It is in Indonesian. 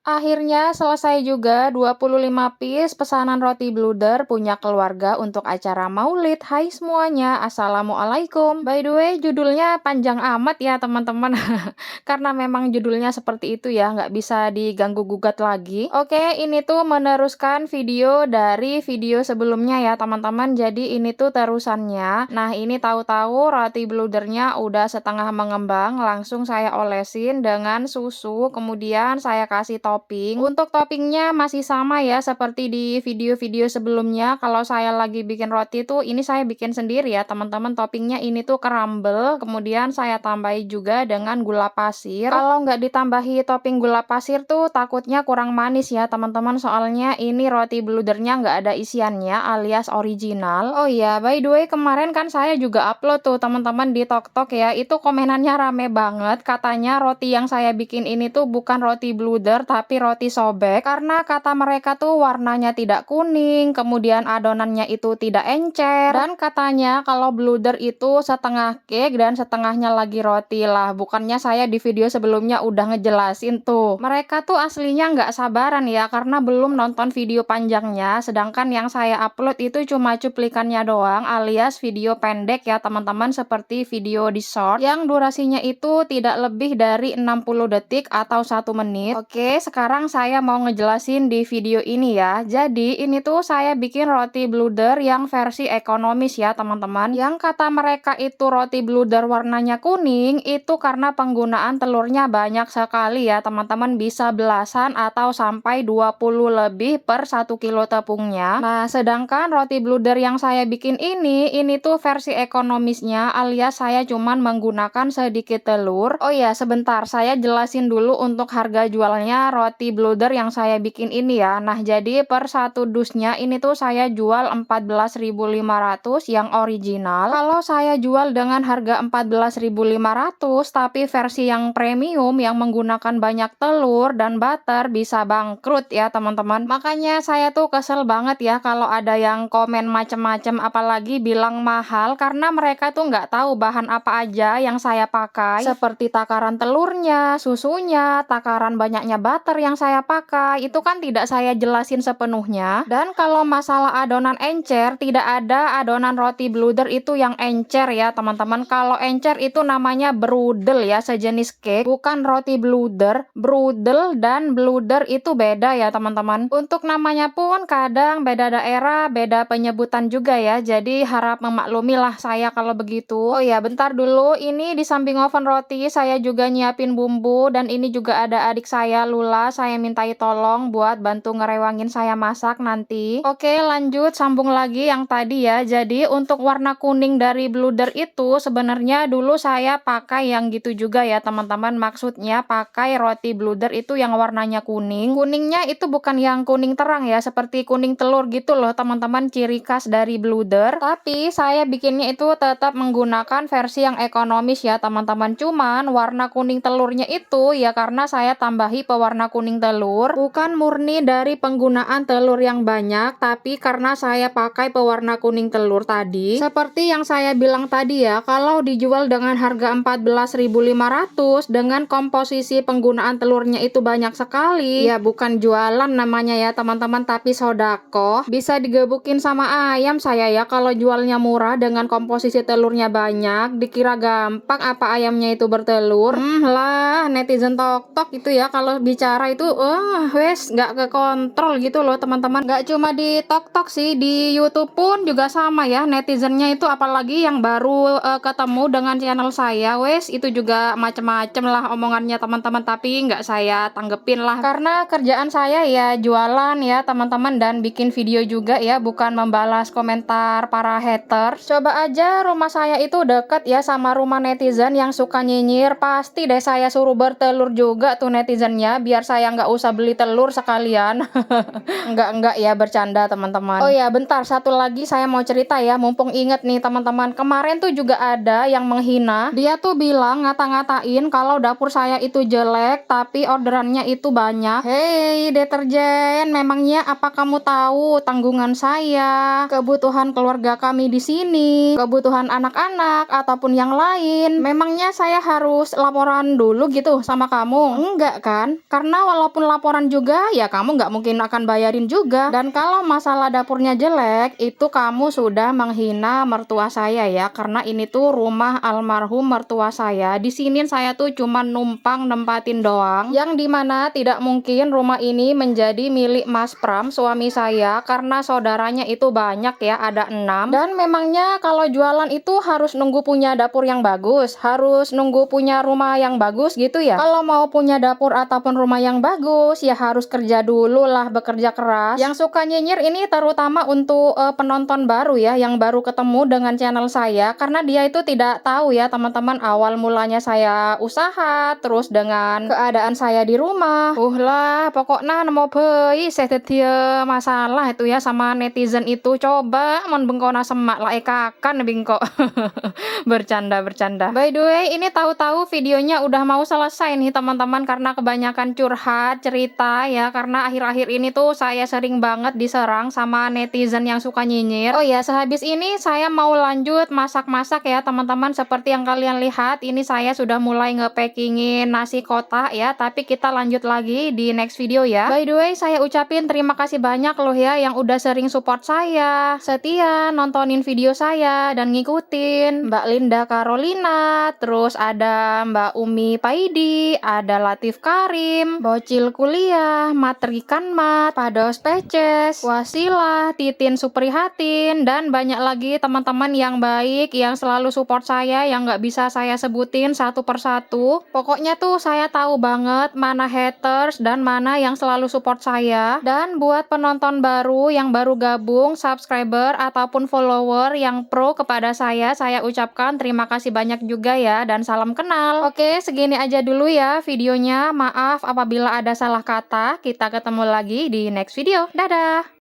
Akhirnya selesai juga 25 piece pesanan roti Bluder punya keluarga untuk acara Maulid. Hai semuanya, Assalamualaikum. By the way, judulnya panjang amat ya teman-teman. Karena memang judulnya seperti itu ya, nggak bisa diganggu-gugat lagi. Oke, ini tuh meneruskan video dari video sebelumnya ya teman-teman. Jadi ini tuh terusannya. Nah ini tahu-tahu roti Bludernya udah setengah mengembang, langsung saya olesin dengan susu. Kemudian saya kasih topping. Untuk toppingnya masih sama ya seperti di video-video sebelumnya. Kalau saya lagi bikin roti tuh ini saya bikin sendiri ya teman-teman. Toppingnya ini tuh crumble. Kemudian saya tambahi juga dengan gula pasir. Kalau nggak ditambahi topping gula pasir tuh takutnya kurang manis ya teman-teman. Soalnya ini roti Bludernya nggak ada isiannya alias original. Oh iya, by the way kemarin kan saya juga upload tuh teman-teman di TokTok ya. Itu komenannya rame banget. Katanya roti yang saya bikin ini tuh bukan roti Bluder tapi roti sobek, karena kata mereka tuh warnanya tidak kuning, kemudian adonannya itu tidak encer, dan katanya kalau Bluder itu setengah cake dan setengahnya lagi roti lah. Bukannya saya di video sebelumnya udah ngejelasin tuh. Mereka tuh aslinya nggak sabaran ya karena belum nonton video panjangnya, sedangkan yang saya upload itu cuma cuplikannya doang alias video pendek ya teman-teman, seperti video di short yang durasinya itu tidak lebih dari 60 detik atau 1 menit. Oke, sekarang saya mau ngejelasin di video ini ya. Jadi ini tuh saya bikin roti Bluder yang versi ekonomis ya teman-teman. Yang kata mereka itu roti Bluder warnanya kuning itu karena penggunaan telurnya banyak sekali ya teman-teman, bisa belasan atau sampai 20 lebih per 1 kilo tepungnya. Nah sedangkan roti Bluder yang saya bikin ini tuh versi ekonomisnya alias saya cuman menggunakan sedikit telur. Oh iya sebentar, saya jelasin dulu untuk harga jualnya roti Bluder yang saya bikin ini ya. Nah jadi per satu dusnya ini tuh saya jual 14.500 yang original. Kalau saya jual dengan harga 14.500 tapi versi yang premium yang menggunakan banyak telur dan butter bisa bangkrut ya teman-teman. Makanya saya tuh kesel banget ya kalau ada yang komen macem-macem apalagi bilang mahal, karena mereka tuh nggak tahu bahan apa aja yang saya pakai, seperti takaran telurnya, susunya, takaran banyaknya butter yang saya pakai, itu kan tidak saya jelasin sepenuhnya. Dan kalau masalah adonan encer, tidak ada adonan roti Bluder itu yang encer ya teman-teman. Kalau encer itu namanya brudel ya, sejenis cake, bukan roti Bluder. Brudel dan Bluder itu beda ya teman-teman. Untuk namanya pun kadang beda daerah, beda penyebutan juga ya, jadi harap memaklumi lah saya kalau begitu. Oh ya bentar dulu, ini di samping oven roti saya juga nyiapin bumbu, dan ini juga ada adik saya Lula, saya mintai tolong buat bantu ngerewangin saya masak nanti. Oke lanjut sambung lagi yang tadi ya. Jadi untuk warna kuning dari Bluder itu sebenarnya dulu saya pakai yang gitu juga ya teman-teman. Maksudnya pakai roti Bluder itu yang warnanya kuning. Kuningnya itu bukan yang kuning terang ya, seperti kuning telur gitu loh teman-teman, ciri khas dari Bluder. Tapi saya bikinnya itu tetap menggunakan versi yang ekonomis ya teman-teman. Cuman warna kuning telurnya itu ya karena saya tambahi pewarna kuning telur, bukan murni dari penggunaan telur yang banyak, tapi karena saya pakai pewarna kuning telur tadi. Seperti yang saya bilang tadi ya, kalau dijual dengan harga 14.500 dengan komposisi penggunaan telurnya itu banyak sekali, ya bukan jualan namanya ya teman-teman, tapi sodako. Bisa digebukin sama ayam saya ya kalau jualnya murah dengan komposisi telurnya banyak. Dikira gampang apa ayamnya itu bertelur. Lah netizen TokTok itu ya kalau bicara itu wes nggak kekontrol gitu loh teman-teman. Nggak cuma di TokTok sih, di YouTube pun juga sama ya netizennya itu, apalagi yang baru ketemu dengan channel saya, wes itu juga macem-macem lah omongannya teman-teman, tapi nggak saya tanggepin lah karena kerjaan saya ya jualan ya teman-teman, dan bikin video juga ya, bukan membalas komentar para hater. Coba aja rumah saya itu deket ya sama rumah netizen yang suka nyinyir, pasti deh saya suruh bertelur juga tuh netizennya biar saya nggak usah beli telur sekalian. Enggak ya, bercanda teman-teman. Oh ya bentar, satu lagi saya mau cerita ya, mumpung inget nih teman-teman. Kemarin tuh juga ada yang menghina, dia tuh bilang ngata-ngatain kalau dapur saya itu jelek tapi orderannya itu banyak. Hei deterjen, memangnya apa kamu tahu tanggungan saya, kebutuhan keluarga kami di sini, kebutuhan anak-anak ataupun yang lain? Memangnya saya harus laporan dulu gitu sama kamu? Enggak kan? Karena Karena walaupun laporan juga, ya kamu nggak mungkin akan bayarin juga. Dan kalau masalah dapurnya jelek, itu kamu sudah menghina mertua saya ya. Karena ini tuh rumah almarhum mertua saya. Di sini saya tuh cuma numpang nempatin doang. Yang dimana tidak mungkin rumah ini menjadi milik Mas Pram, suami saya. Karena saudaranya itu banyak ya, ada 6. Dan memangnya kalau jualan itu harus nunggu punya dapur yang bagus, harus nunggu punya rumah yang bagus gitu ya. Kalau mau punya dapur ataupun rumah yang bagus, ya harus kerja dulu lah, bekerja keras. Yang suka nyinyir ini terutama untuk penonton baru ya, yang baru ketemu dengan channel saya, karena dia itu tidak tahu ya teman-teman, awal mulanya saya usaha, terus dengan keadaan saya di rumah. Lah, pokoknya nemu bayi saya masalah itu ya sama netizen itu. Coba mon bengkona semak lah ekakan bingko. Bercanda. By the way, ini tahu-tahu videonya udah mau selesai nih teman-teman, karena kebanyakan curhat cerita ya, karena akhir-akhir ini tuh saya sering banget diserang sama netizen yang suka nyinyir. Oh ya, sehabis ini saya mau lanjut masak-masak ya teman-teman. Seperti yang kalian lihat, ini saya sudah mulai ngepackingin nasi kotak ya, tapi kita lanjut lagi di next video ya. By the way, saya ucapin terima kasih banyak loh ya yang udah sering support saya, setia nontonin video saya dan ngikutin. Mbak Linda Carolina, terus ada Mbak Umi Paidi, ada Latif Karim, Bocil Kuliah, Matrikan Mat, Pados Peces, Wasilah, Titin Suprihatin, dan banyak lagi teman-teman yang baik yang selalu support saya, yang nggak bisa saya sebutin satu persatu. Pokoknya tuh saya tahu banget mana haters dan mana yang selalu support saya. Dan buat penonton baru yang baru gabung, subscriber ataupun follower yang pro kepada saya ucapkan terima kasih banyak juga ya, dan salam kenal. Oke, segini aja dulu ya videonya. Maaf apabila ada salah kata. Kita ketemu lagi di next video. Dadah!